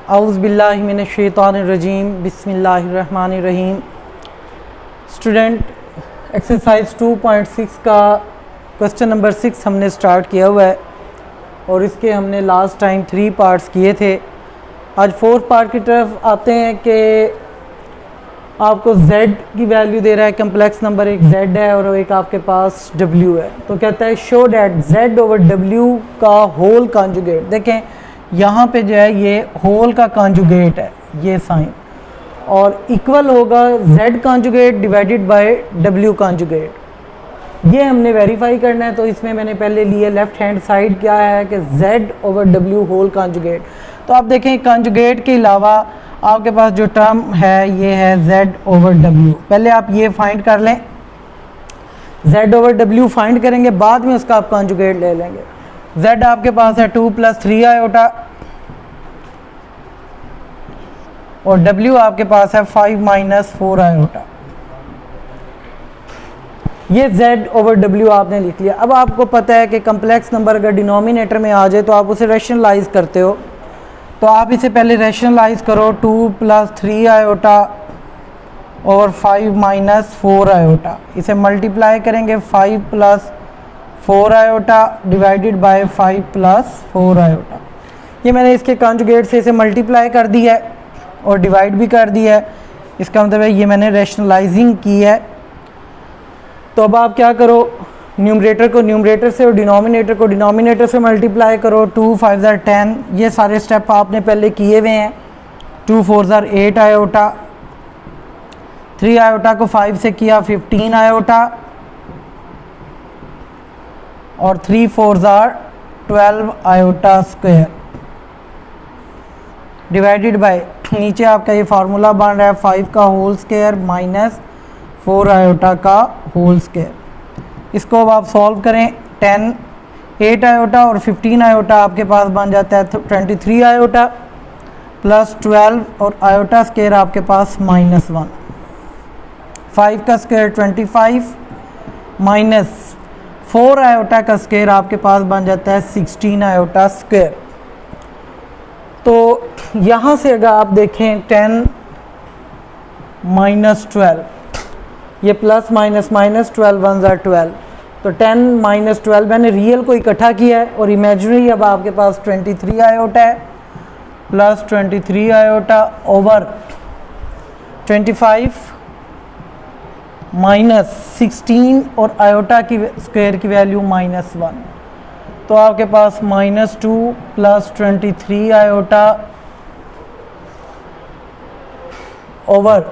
औज़ु बिल्लाहि मिनश शैतानिर रजीम बिस्मिल्लाहिर रहमानिर रहीम। Student, exercise 2.6 का question number 6 हमने स्टार्ट किया हुआ है और इसके हमने लास्ट टाइम 3 पार्ट्स किए थे। आज 4th पार्ट की तरफ आते हैं कि आपको z की वैल्यू दे रहा है, कम्प्लेक्स नंबर एक z है और एक आपके पास w है। तो कहता है show that z over w का होल कॉन्जुगेट। देखें यहाँ पे जो है ये होल का कॉन्जुगेट है, ये साइन, और इक्वल होगा z conjugate divided by w conjugate. ये हमने वेरीफाई करना है। तो इसमें मैंने पहले लिए लेफ्ट हैंड साइड क्या है कि z over w whole conjugate. तो आप देखें कॉन्जुगेट के अलावा आपके पास जो टर्म है ये है z ओवर w। पहले आप ये फाइंड कर लें, z ओवर w फाइंड करेंगे, बाद में उसका आप कॉन्जुगेट ले लेंगे। z आपके पास है 2 + 3 आयोटा और w आपके पास है 5 - 4 आयोटा। ये z ओवर w आपने लिख लिया। अब आपको पता है कि कम्प्लेक्स नंबर अगर डिनोमिनेटर में आ जाए तो आप उसे रैशनलाइज करते हो। तो आप इसे पहले रैशनलाइज करो, 2 + 3 आयोटा और 5 - 4 आयोटा। इसे मल्टीप्लाई करेंगे 5 + 4 आयोटा डिवाइडेड बाय 5 + 4 आयोटा। ये मैंने इसके कॉन्जुगेट से इसे मल्टीप्लाई कर दिया है और डिवाइड भी कर दिया है। इसका मतलब है ये मैंने रैशनलाइजिंग की है। तो अब आप क्या करो, न्यूमरेटर को न्यूमरेटर से और डिनोमिनेटर को डिनोमिनेटर से मल्टीप्लाई करो। 2 × 5 = 10। ये सारे स्टेप आपने पहले किए हुए हैं। 2 × 4 = 8 आयोटा, 3 आयोटा को 5 से किया 15 आयोटा और 3 × 4 = 12 आयोटा स्क्वायर डिवाइडेड बाय, नीचे आपका ये फार्मूला बन रहा है 5 का होल स्क्वायर माइनस 4 आयोटा का होल स्क्वायर। इसको अब आप सॉल्व करें। 10, 8 आयोटा और 15 आयोटा आपके पास बन जाता है 23 आयोटा प्लस 12 और आयोटा स्क्वायर आपके पास -1। 5 का स्क्वायर 25 माइनस 4 आयोटा का स्क्वायर आपके पास बन जाता है 16 आयोटा स्क्वायर। तो यहाँ से अगर आप देखें 10 - 12, ये प्लस माइनस माइनस 12 1 = 12। तो 10 - 12 मैंने रियल को इकट्ठा किया है और इमेजिनरी अब आपके पास 23 आयोटा है प्लस 23 आयोटा ओवर 25 माइनस 16 और आयोटा की स्क्वायर की वैल्यू -1। तो आपके पास -2 प्लस 23 आयोटा ओवर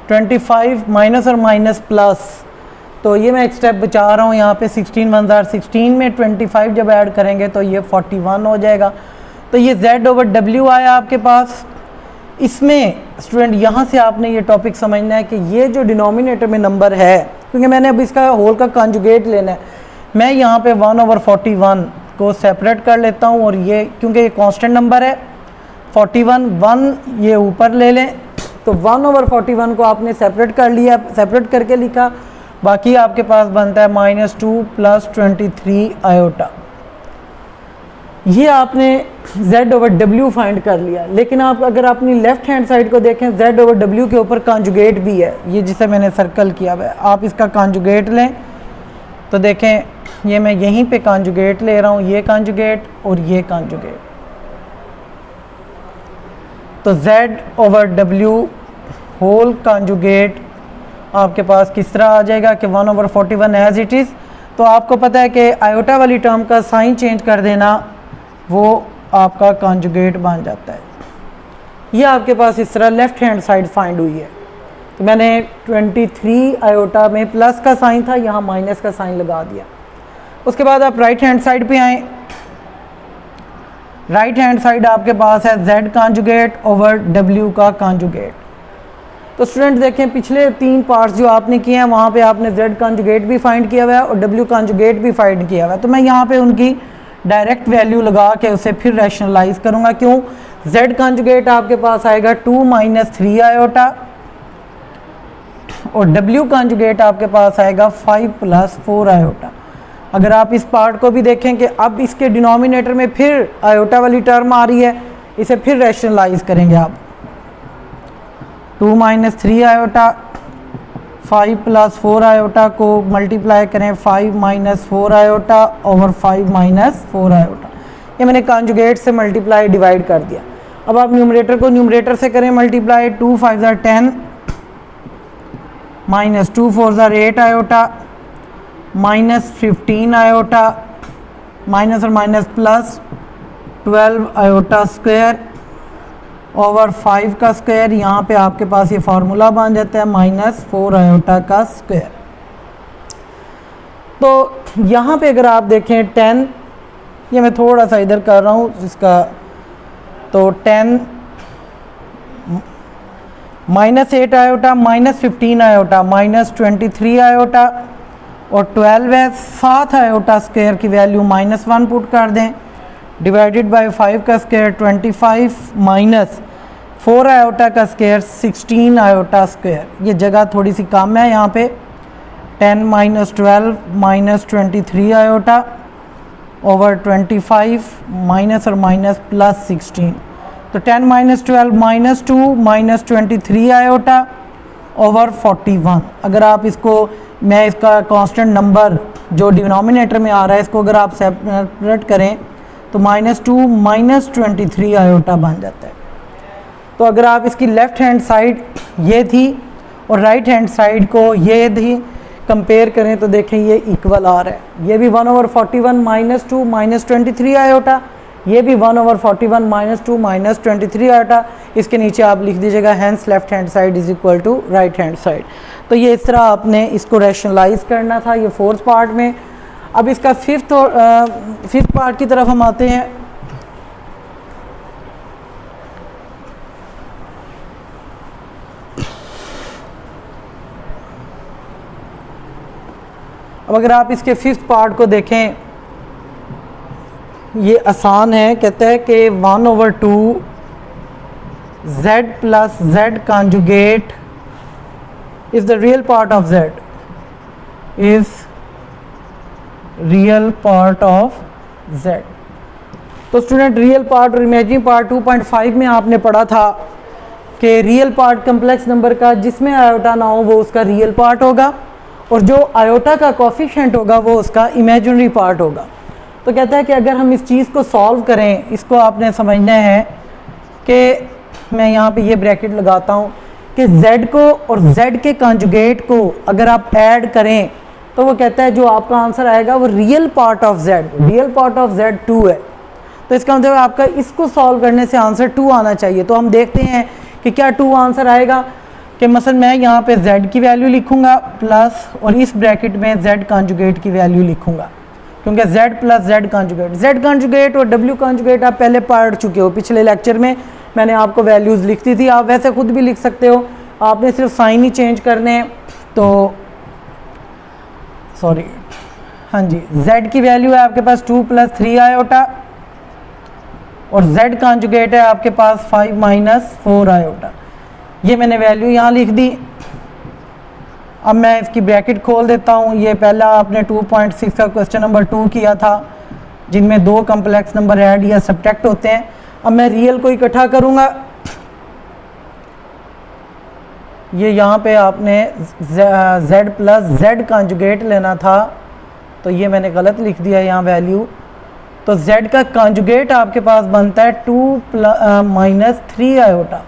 25 माइनस और माइनस प्लस। तो ये मैं एक स्टेप बचा रहा हूँ यहाँ पे। 16 1 = 16 में 25 जब ऐड करेंगे तो ये 41 हो जाएगा। तो ये z ओवर w आया आपके पास। इसमें स्टूडेंट यहाँ से आपने ये टॉपिक समझना है कि ये जो डिनोमिनेटर में नंबर है, क्योंकि मैंने अब इसका होल का कॉन्जुगेट लेना है, मैं यहाँ पे 1/41 को सेपरेट कर लेता हूँ और ये क्योंकि ये कांस्टेंट नंबर है 41 1 ये ऊपर ले लें। तो 1/41 को आपने सेपरेट कर लिया, सेपरेट करके लिखा। बाकी आपके पास बनता है -2 प्लस 23 आयोटा। ये आपने z ओवर w फाइंड कर लिया। लेकिन आप अगर अपनी लेफ्ट हैंड साइड को देखें, z ओवर w के ऊपर कॉन्जुगेट भी है, ये जिसे मैंने सर्कल किया हुआ है। आप इसका कॉन्जुगेट लें तो देखें ये मैं यहीं पे कॉन्जुगेट ले रहा हूँ, ये कॉन्जुगेट और ये कॉन्जुगेट। तो z over w whole conjugate आपके पास किस तरह आ जाएगा कि 1/41 एज इट इज़। तो आपको पता है कि आयोटा वाली टर्म का साइन चेंज कर देना वो आपका कॉन्जुगेट बन जाता है। ये आपके पास इस तरह लेफ्ट हैंड साइड फाइंड हुई है। तो मैंने 23 आयोटा में प्लस का साइन था, यहाँ माइनस का साइन लगा दिया। उसके बाद आप राइट हैंड साइड पे आएँ। राइट हैंड साइड आपके पास है z कॉन्जुगेट ओवर w का कॉन्जुगेट। तो स्टूडेंट देखें पिछले 3 पार्ट्स जो आपने किए हैं वहाँ पे आपने z कॉन्जुगेट भी फाइंड किया हुआ है और w कॉन्जुगेट भी फाइंड किया हुआ है। तो मैं यहाँ पे उनकी डायरेक्ट वैल्यू लगा के उसे फिर रैशनलाइज करूँगा। क्यों? z कॉन्जुगेट आपके पास आएगा 2 - 3 आयोटा और w कॉन्जुगेट आपके पास आएगा 5 + 4 आयोटा। अगर आप इस पार्ट को भी देखें कि अब इसके डिनोमिनेटर में फिर आयोटा वाली टर्म आ रही है, इसे फिर रैशनलाइज करेंगे आप। 2 माइनस 3 आयोटा, 5 प्लस 4 आयोटा को मल्टीप्लाई करें 5 minus 4 iota over 5 minus 4 iota. ये मैंने कॉन्जुगेट से मल्टीप्लाई डिवाइड कर दिया। अब आप न्यूमरेटर को न्यूमरेटर से करें मल्टीप्लाई। 2 5 ज़ा 10 माइनस 2 4 ज़ा 8 आयोटा माइनस 15 आयोटा माइनस और minus plus 12 iota square over 5 का स्क्वायर। यहाँ पे आपके पास ये फार्मूला बन जाता है माइनस 4 आयोटा का स्क्वायर। तो यहाँ पे अगर आप देखें 10, ये मैं थोड़ा सा इधर कर रहा हूँ जिसका, तो 10 minus 8 iota minus 15 iota minus 23 iota और 12 है 7 आयोटा स्क्वायर की वैल्यू माइनस 1 पुट कर दें डिवाइडेड बाय 5 का स्क्वायर 25 माइनस 4 आयोटा का स्क्वायर 16 आयोटा स्क्वायर। ये जगह थोड़ी सी कम है यहाँ पे। 10 minus 12 minus 23 iota over 25 minus और माइनस प्लस 16। तो 10 minus 12 minus 2 minus 23 iota over 41। अगर आप इसको, मैं इसका कांस्टेंट नंबर जो डिनोमिनेटर में आ रहा है इसको अगर आप सेपरेट करें तो माइनस 2 माइनस 23 आयोटा बन जाता है। तो अगर आप इसकी लेफ़्ट हैंड साइड ये थी और राइट हैंड साइड को ये थी, कंपेयर करें तो देखें ये इक्वल आ रहा है। ये भी 1 ओवर 41 माइनस 2 माइनस 23 आयोटा, ये भी 1 ओवर 41 माइनस 2 माइनस 23 आयोटा। इसके नीचे आप लिख दीजिएगा hence left hand side is equal to right hand side. तो ये इस तरह आपने इसको रैशनलाइज करना था, ये फोर्थ पार्ट में। अब इसका फिफ्थ पार्ट की तरफ हम आते हैं। अब अगर आप इसके फिफ्थ पार्ट को देखें, ये आसान है। कहता है कि 1 over 2 z plus z conjugate is the real part of z, is real part of z। तो स्टूडेंट रियल पार्ट और इमेजिनरी पार्ट 2.5 में आपने पढ़ा था कि रियल पार्ट कम्प्लेक्स नंबर का जिसमें आयोटा ना हो वो उसका रियल पार्ट होगा और जो आयोटा का कोफिशिएंट होगा वो उसका इमेजिनरी पार्ट होगा। तो कहता है कि अगर हम इस चीज़ को सॉल्व करें, इसको आपने समझना है कि मैं यहाँ पे ये ब्रैकेट लगाता हूँ कि z को और z के कॉन्जुगेट को अगर आप ऐड करें तो वो कहता है जो आपका आंसर आएगा वो real part of z, real part of z 2 है। तो इसका मतलब आपका इसको सॉल्व करने से आंसर 2 आना चाहिए। तो हम देखते हैं कि क्या 2 आंसर आएगा। कि मसलन मैं यहाँ पे z की वैल्यू लिखूँगा प्लस और इस ब्रैकेट में z कॉन्जुगेट की वैल्यू लिखूँगा, क्योंकि z प्लस z कॉन्जुगेट और w कॉन्जुगेट आप पहले पढ़ चुके हो। पिछले लेक्चर में मैंने आपको वैल्यूज़ लिख दी थी, आप वैसे खुद भी लिख सकते हो, आपने सिर्फ साइन ही चेंज करने हैं। तो सॉरी, हाँ जी, z की वैल्यू है आपके पास 2 प्लस 3 आयोटा और z कॉन्जुगेट है आपके पास 5 माइनस 4 आयोटा। ये मैंने वैल्यू यहाँ लिख दी। अब मैं इसकी ब्रैकेट खोल देता हूँ। ये पहला आपने 2.6 का क्वेश्चन नंबर 2 किया था जिनमें 2 कम्प्लेक्स नंबर ऐड या सब्ट्रैक्ट होते हैं। अब मैं रियल को इकट्ठा करूँगा। ये यहाँ पे आपने z प्लस z कॉन्जुगेट लेना था, तो ये मैंने गलत लिख दिया यहाँ वैल्यू। तो z का कॉन्जुगेट आपके पास बनता है 2 माइनस 3 आयोटा।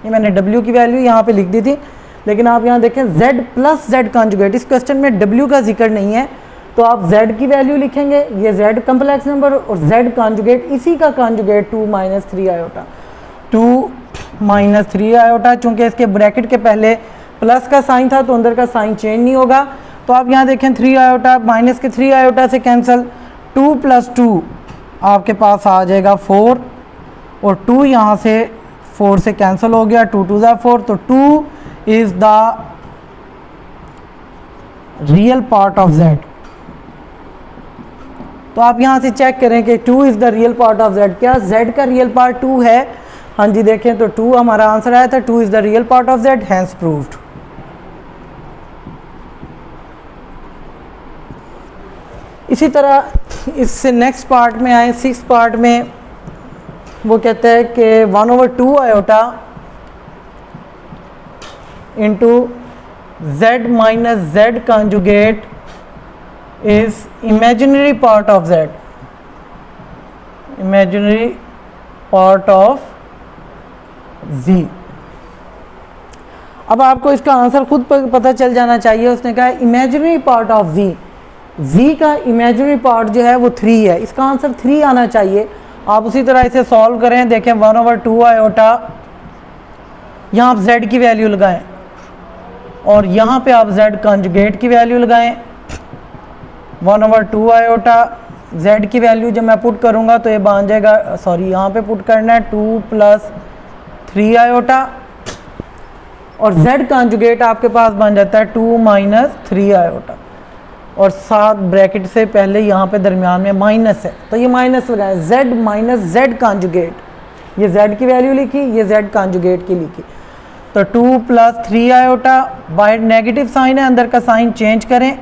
ये मैंने w की वैल्यू यहाँ पे लिख दी थी, लेकिन आप यहाँ देखें z प्लस z कॉन्जुगेट, इस क्वेश्चन में w का जिक्र नहीं है, तो आप z की वैल्यू लिखेंगे, ये z कम्प्लेक्स नंबर और z कॉन्जुगेट, इसी का conjugate 2 minus 3 iota. 2 minus 3 iota, चूँकि इसके ब्रैकेट के पहले प्लस का साइन था तो अंदर का साइन चेंज नहीं होगा। तो आप यहाँ देखें 3 आयोटा माइनस के 3 आयोटा से कैंसिल, 2 प्लस 2 आपके पास आ जाएगा 4 और 2 यहाँ से 4 से कैंसिल हो गया, 2 2 ज़ा 4, तो 2 is the real part of z। तो आप यहाँ से चेक करें कि 2 is the real part of z, क्या z का रियल पार्ट 2 है? हाँ जी, देखें तो 2 हमारा आंसर आया था, 2 is the real part of z, hence proved. इसी तरह इससे नेक्स्ट पार्ट में आए, 6th पार्ट में वो कहता है कि 1/2 iota into z minus z conjugate is imaginary part of z, imaginary part of z। अब आपको इसका आंसर खुद पता चल जाना चाहिए। उसने कहा इमेजिनरी पार्ट ऑफ z का इमेजिनरी पार्ट जो है वो 3 है, इसका आंसर 3 आना चाहिए। आप उसी तरह इसे सॉल्व करें, देखें 1/2 आयोटा, यहाँ आप z की वैल्यू लगाएं और यहाँ पे आप z कंजुगेट की वैल्यू लगाएं। 1/2 आयोटा z की वैल्यू जब मैं पुट करूँगा तो ये बन जाएगा, सॉरी यहाँ पे पुट करना है 2 + 3 आयोटा, और z कंजुगेट आपके पास बन जाता है 2 - 3 आयोटा, और साथ ब्रैकेट से पहले यहाँ पे दरमियान में माइनस है तो ये माइनस लगाएं, z माइनस z कंजुगेट, ये z की वैल्यू लिखी, ये z कंजुगेट की लिखी, तो 2 + 3 आयोटा, बाहर नेगेटिव साइन है, अंदर का साइन चेंज करें,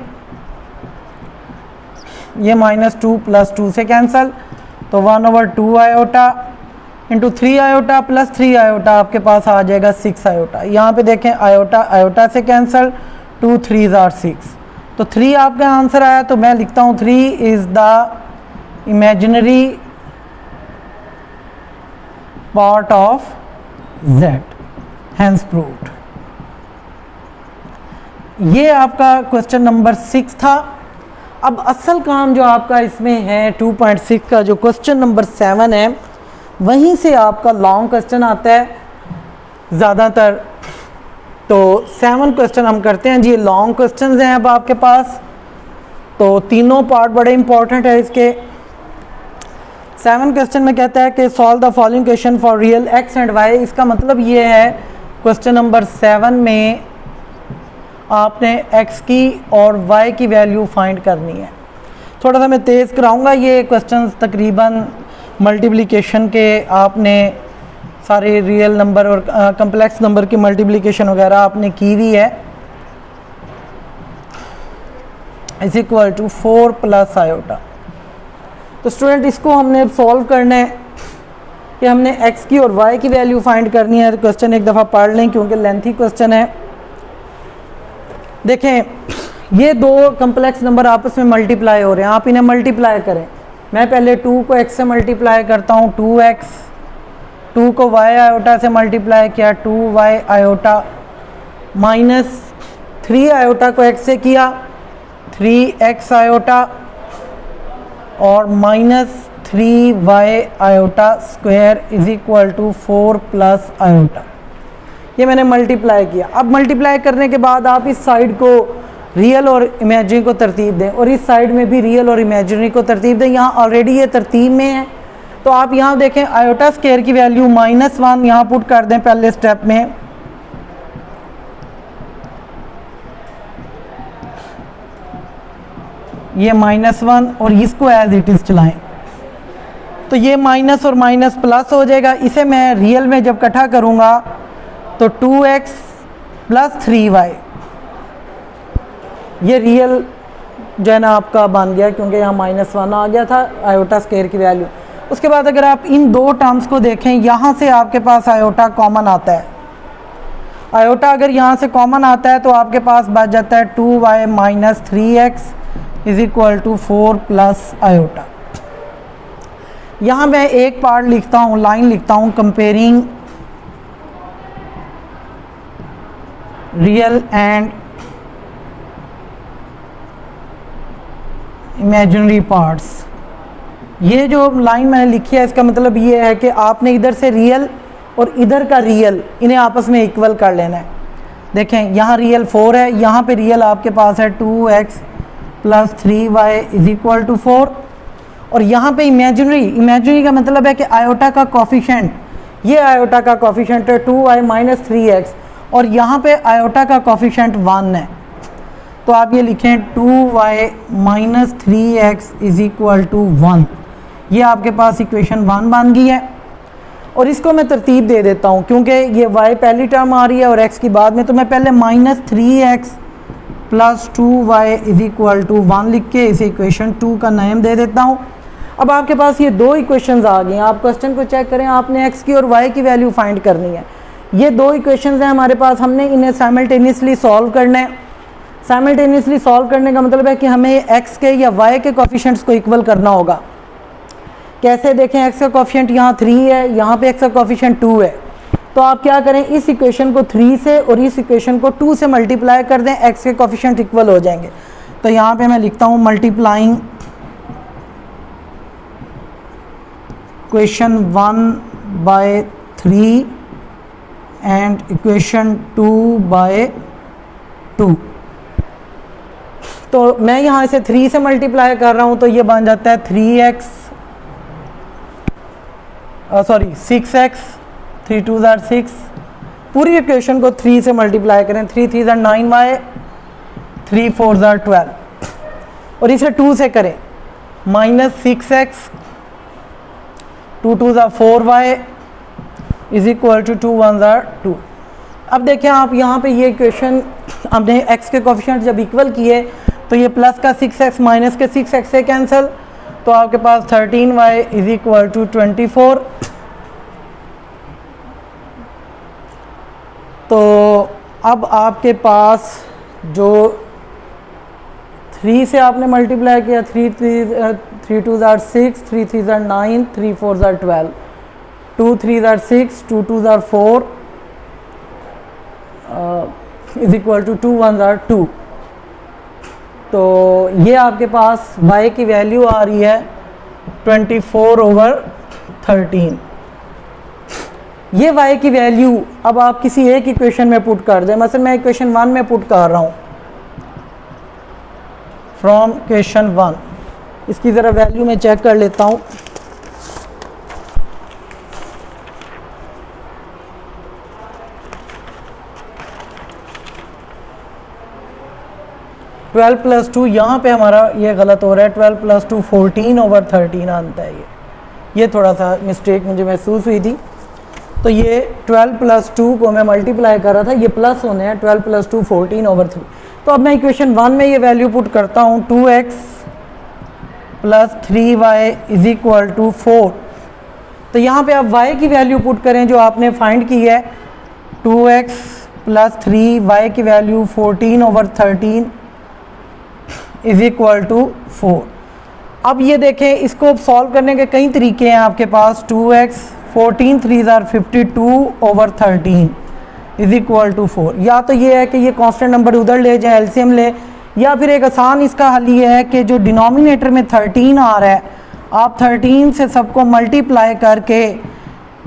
ये -2 + 2 से कैंसिल, तो 1/2 iota into 3 iota plus 3 iota आपके पास आ जाएगा 6 आयोटा। यहाँ पे देखें आयोटा आयोटा से कैंसिल, 2 × 3 = 6, तो 3 आपका आंसर आया। तो मैं लिखता हूँ 3 is the imaginary part of z, hence proved. ये आपका क्वेश्चन नंबर 6 था। अब असल काम जो आपका इसमें है 2.6 का जो क्वेश्चन नंबर 7 है, वहीं से आपका लॉन्ग क्वेश्चन आता है ज़्यादातर। तो 7 क्वेश्चन हम करते हैं जी, लॉन्ग क्वेश्चन हैं अब आपके पास, तो तीनों पार्ट बड़े इंपॉर्टेंट है इसके। 7 क्वेश्चन में कहता है कि solve the following question for real x and y। इसका मतलब ये है क्वेश्चन नंबर 7 में आपने x की और y की वैल्यू फाइंड करनी है। थोड़ा सा मैं तेज़ कराऊंगा, ये क्वेश्चंस तकरीबन मल्टीप्लिकेशन के, आपने सारे रियल नंबर और कम्प्लेक्स नंबर की मल्टीप्लिकेशन वगैरह आपने की हुई है। Is equal to 4 + iota. तो स्टूडेंट इसको हमने सॉल्व करना है कि हमने x की और y की वैल्यू फाइंड करनी है। क्वेश्चन एक दफ़ा पढ़ लें क्योंकि लेंथी क्वेश्चन है। देखें ये दो कम्प्लेक्स नंबर आपस में मल्टीप्लाई हो रहे हैं, आप इन्हें मल्टीप्लाई करें। मैं पहले 2 को x से मल्टीप्लाई करता हूँ, 2x, 2 को y आयोटा से मल्टीप्लाई किया, 2y आयोटा, -3 आयोटा को x से किया, 3x आयोटा, और -3y iota square is equal to 4 + iota. ये मैंने मल्टीप्लाई किया। अब मल्टीप्लाई करने के बाद आप इस साइड को रियल और इमेजिनरी को तरतीब दें और इस साइड में भी रियल और इमेजिनरी को तरतीब दें। यहाँ ऑलरेडी ये तरतीब में है, तो आप यहाँ देखें आयोटा स्क्वायर की वैल्यू -1 यहाँ पुट कर दें पहले स्टेप में, ये -1 और इसको एज इट इज़ चलाएं, तो ये माइनस और माइनस प्लस हो जाएगा। इसे मैं रियल में जब इकट्ठा करूँगा तो 2x + 3y, ये रियल जो है ना आपका बन गया क्योंकि यहाँ -1 आ गया था आयोटा स्क्वायर की वैल्यू। उसके बाद अगर आप इन दो टर्म्स को देखें, यहाँ से आपके पास आयोटा कॉमन आता है। आयोटा अगर यहाँ से कॉमन आता है तो आपके पास बच जाता है 2y - 3x is equal to 4 + iota. यहाँ मैं एक पार्ट लिखता हूँ, लाइन लिखता हूँ, comparing real and imaginary parts. ये जो लाइन मैंने लिखी है इसका मतलब ये है कि आपने इधर से रियल और इधर का रियल इन्हें आपस में इक्वल कर लेना है। देखें यहाँ रियल 4 है, यहाँ पे रियल आपके पास है 2x + 3y is equal to 4, और यहाँ पे इमेजिनरी का मतलब है कि आयोटा का कॉफिशेंट, ये आयोटा का कॉफिशेंट है 2y - 3x, और यहाँ पे आयोटा का कॉफिशेंट 1 है। तो आप ये लिखें 2y - 3x is equal to 1। ये आपके पास इक्वेशन 1 बन गई है। और इसको मैं तरतीब दे देता हूँ क्योंकि ये y पहली टर्म आ रही है और x की बाद में, तो मैं पहले -3x + 2y is equal to 1 लिख के इसे इक्वेशन 2 का नेम दे देता हूँ। अब आपके पास ये दो इक्वेशंस आ गई हैं, आप क्वेश्चन को चेक करें, आपने x की और y की वैल्यू फाइंड करनी है। ये दो इक्वेशंस हैं हमारे पास, हमने इन्हें साइमल्टेनियसली सॉल्व करना है। साइमल्टेनियसली सॉल्व करने का मतलब है कि हमें x के या y के कोफिशिएंट्स को इक्वल करना होगा। कैसे देखें, x का कोफिशिएंट यहाँ 3 है, यहाँ पे x का कोफिशिएंट 2 है, तो आप क्या करें, इस इक्वेशन को 3 से और इस इक्वेशन को 2 से मल्टीप्लाई कर दें, x के कोफिशिएंट इक्वल हो जाएंगे। तो यहाँ पे मैं लिखता हूँ multiplying equation 1 by 3 and equation 2 by 2। तो मैं यहाँ से 3 से मल्टीप्लाई कर रहा हूँ, तो ये बन जाता है 3x 6x, 3 2 6। पूरी इक्वेशन को 3 से मल्टीप्लाई करें, 3 3 9y, 3 4 12, और इसे 2 से करें, -6x, 2 2 4y is equal to 2 1 2। अब देखें आप यहाँ पे ये इक्वेशन हमने x के कोफिशिएंट जब इक्वल किए तो ये प्लस का 6x माइनस के 6x से कैंसिल, तो आपके पास 13y इज इक्वल टू 24। तो अब आपके पास जो 3 से आपने मल्टीप्लाई किया, 3 2 6, 3 3 9, 3 4 12, 2 3 6, 2 2 4 इज इक्वल टू 2 1 2। तो ये आपके पास y की वैल्यू आ रही है 24/13। ये y की वैल्यू अब आप किसी एक इक्वेशन में पुट कर दें, मतलब मैं इक्वेशन 1 में पुट कर रहा हूँ, फ्रॉम इक्वेशन 1। इसकी ज़रा वैल्यू मैं चेक कर लेता हूँ। ट्वेल्व प्लस 2, यहाँ पे हमारा ये गलत हो रहा है, 12 + 2 14/13 आता है। ये थोड़ा सा मिस्टेक मुझे महसूस हुई थी। तो ये 12 + 2 को मैं मल्टीप्लाई कर रहा था, ये प्लस होने हैं, 12 + 2 14/3। तो अब मैं इक्वेशन 1 में ये वैल्यू पुट करता हूँ, 2x + 3y is equal to 4। तो यहाँ पे आप y की वैल्यू पुट करें जो आपने फाइंड की है, 2x + 3y की वैल्यू 14/13 इज इक्वल टू 4। अब ये देखें, इसको सॉल्व करने के कई तरीके हैं आपके पास। 2x 14 3 52/13 is equal to 4। या तो ये है कि ये कांस्टेंट नंबर उधर ले जाए, एलसीएम ले, या फिर एक आसान इसका हल ये है कि जो डिनोमिनेटर में 13 आ रहा है, आप 13 से सबको मल्टीप्लाई करके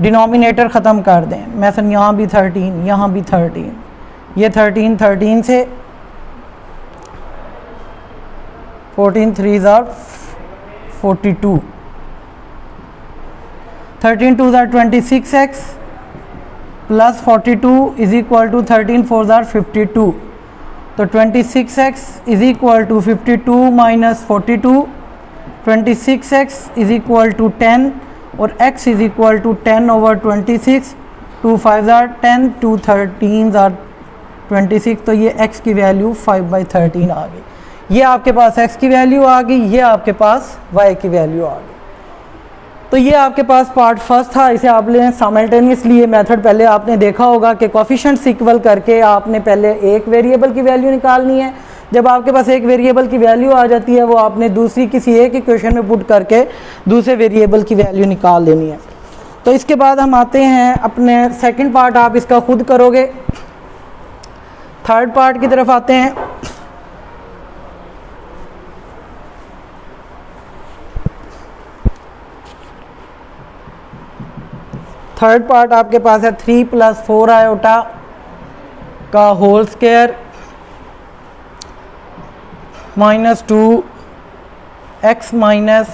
डिनोमिनेटर ख़त्म कर दें। मैसन यहाँ भी 13, यहाँ भी 13, ये 13 से 14 3 42, 13 2 26x plus 42 is equal to 13 4 52। तो 26x is equal to 52 minus 42, 26x is equal to 10 और x इज इक्वल टू 10/26, 2 5 10, 2 13 26। तो ये x की वैल्यू 5/13 आ गई। ये आपके पास x की वैल्यू आ गई, ये आपके पास y की वैल्यू आ गई। तो ये आपके पास पार्ट फर्स्ट था, इसे आपने साइमल्टेनियसली ये मेथड पहले आपने देखा होगा कि कोफिशिएंट्स इक्वल करके आपने पहले एक वेरिएबल की वैल्यू निकालनी है। जब आपके पास एक वेरिएबल की वैल्यू आ जाती है, वो आपने दूसरी किसी एक इक्वेशन में पुट करके दूसरे वेरिएबल की वैल्यू निकाल लेनी है। तो इसके बाद हम आते हैं अपने सेकंड पार्ट, आप इसका खुद करोगे। थर्ड पार्ट की तरफ आते हैं। थर्ड पार्ट आपके पास है 3 + 4 आयोटा का whole square -2 x minus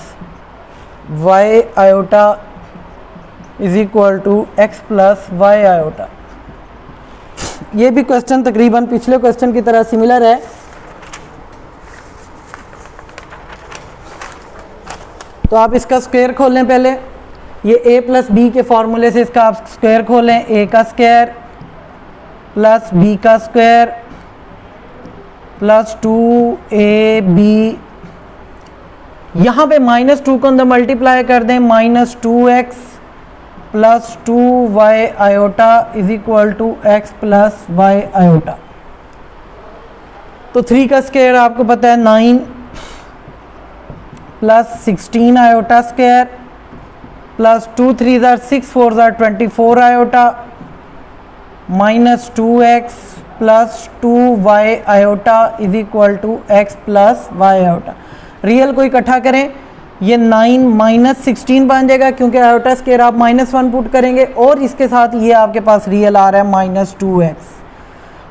y iota is equal to x + y iota. ये भी क्वेश्चन तकरीबन पिछले क्वेश्चन की तरह सिमिलर है। तो आप इसका स्क्वायर खोल लें पहले, ये a + b के फार्मूले से इसका आप स्क्वायर खोलें, a का स्क्वायर प्लस b का स्क्वायर प्लस 2ab यहाँ पे -2 को अंदर मल्टीप्लाई कर दें, -2x plus 2y iota is equal to x plus y iota. तो 3 का स्क्वायर आपको पता है 9 प्लस 16 आयोटा स्क्वायर प्लस 2 3 ज़ार 6 4 ज़ार 24 iota -2x plus 2y iota is equal to x plus y iota. Real को इकट्ठा करें, ये 9 -16 बन जाएगा क्योंकि आयोटा स्क्वायर आप -1 पुट करेंगे और इसके साथ ये आपके पास रियल आ रहा है -2x।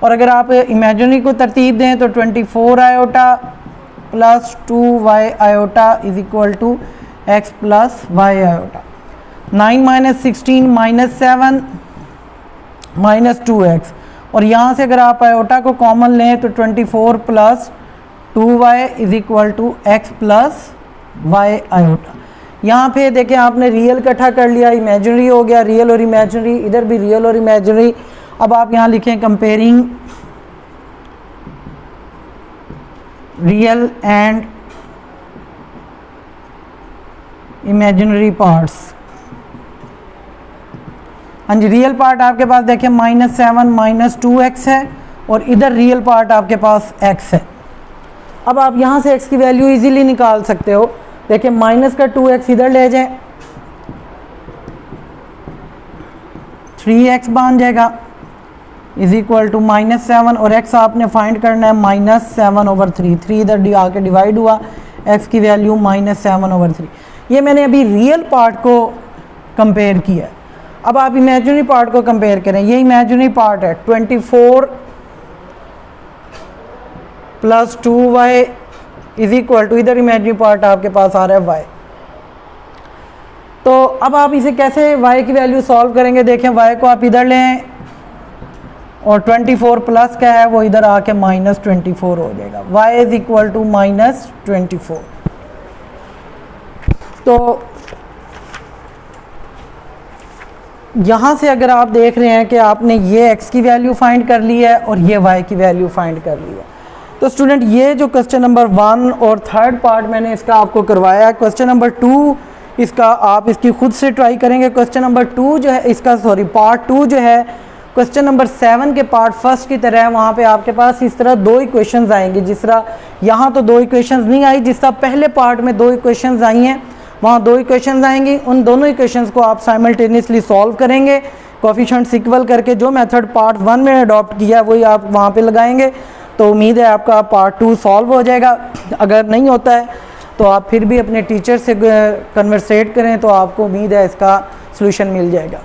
और अगर आप इमेजिनरी को तरतीब दें तो 24 iota plus 2y iota is equal to x plus y iota. 9 -16 -7 -2x और यहाँ से अगर आप आयोटा को कॉमन लें तो 24 plus 2y is equal to x plus y iota. यहाँ पे देखें आपने रियल इकट्ठा कर लिया, इमेजिनरी हो गया, रियल और इमेजिनरी, इधर भी रियल और इमेजिनरी। अब आप यहाँ लिखें comparing real and imaginary parts. हाँ जी, रियल पार्ट आपके पास देखें -7 -2x है और इधर रियल पार्ट आपके पास x है। अब आप यहाँ से x की वैल्यू इजीली निकाल सकते हो। देखिए माइनस का 2x इधर ले जाएं, 3x बन जाएगा इज इक्वल टू -7 और x आपने फाइंड करना है -7/3। 3 इधर आके डिवाइड हुआ, x की वैल्यू -7/3। ये मैंने अभी रियल पार्ट को कंपेयर किया है। अब आप इमेजिनरी पार्ट को कंपेयर करें। ये इमेजिनरी पार्ट है 24 plus 2y is equal to, इधर इमेजिनरी पार्ट आपके पास आ रहा है y। तो अब आप इसे कैसे y की वैल्यू सॉल्व करेंगे? देखें y को आप इधर लें और 24 प्लस क्या है वो इधर आके -24 हो जाएगा। y is equal to -24। तो यहाँ से अगर आप देख रहे हैं कि आपने ये x की वैल्यू फाइंड कर ली है और ये y की वैल्यू फाइंड कर ली है, तो स्टूडेंट ये जो क्वेश्चन नंबर 1 और थर्ड पार्ट मैंने इसका आपको करवाया है। क्वेश्चन नंबर 2 इसका आप इसकी खुद से ट्राई करेंगे। क्वेश्चन नंबर 2 जो है इसका पार्ट 2 जो है क्वेश्चन नंबर 7 के पार्ट फर्स्ट की तरह है। वहाँ पे आपके पास इस तरह 2 इक्वेशंस आएंगे। जिस तरह यहाँ तो 2 इक्वेशंस नहीं आई, जिस तरह पहले पार्ट में 2 इक्वेशंस आई हैं वहाँ 2 इक्वेशंस आएंगी। उन दोनों इक्वेशंस को आप साइमल्टेनियसली सॉल्व करेंगे, कोएफिशिएंट्स इक्वल करके। जो मेथड पार्ट 1 में अडॉप्ट किया है वही आप वहाँ पे लगाएंगे। तो उम्मीद है आपका पार्ट 2 सॉल्व हो जाएगा। अगर नहीं होता है तो आप फिर भी अपने टीचर से कन्वर्सेट करें, तो आपको उम्मीद है इसका सलूशन मिल जाएगा।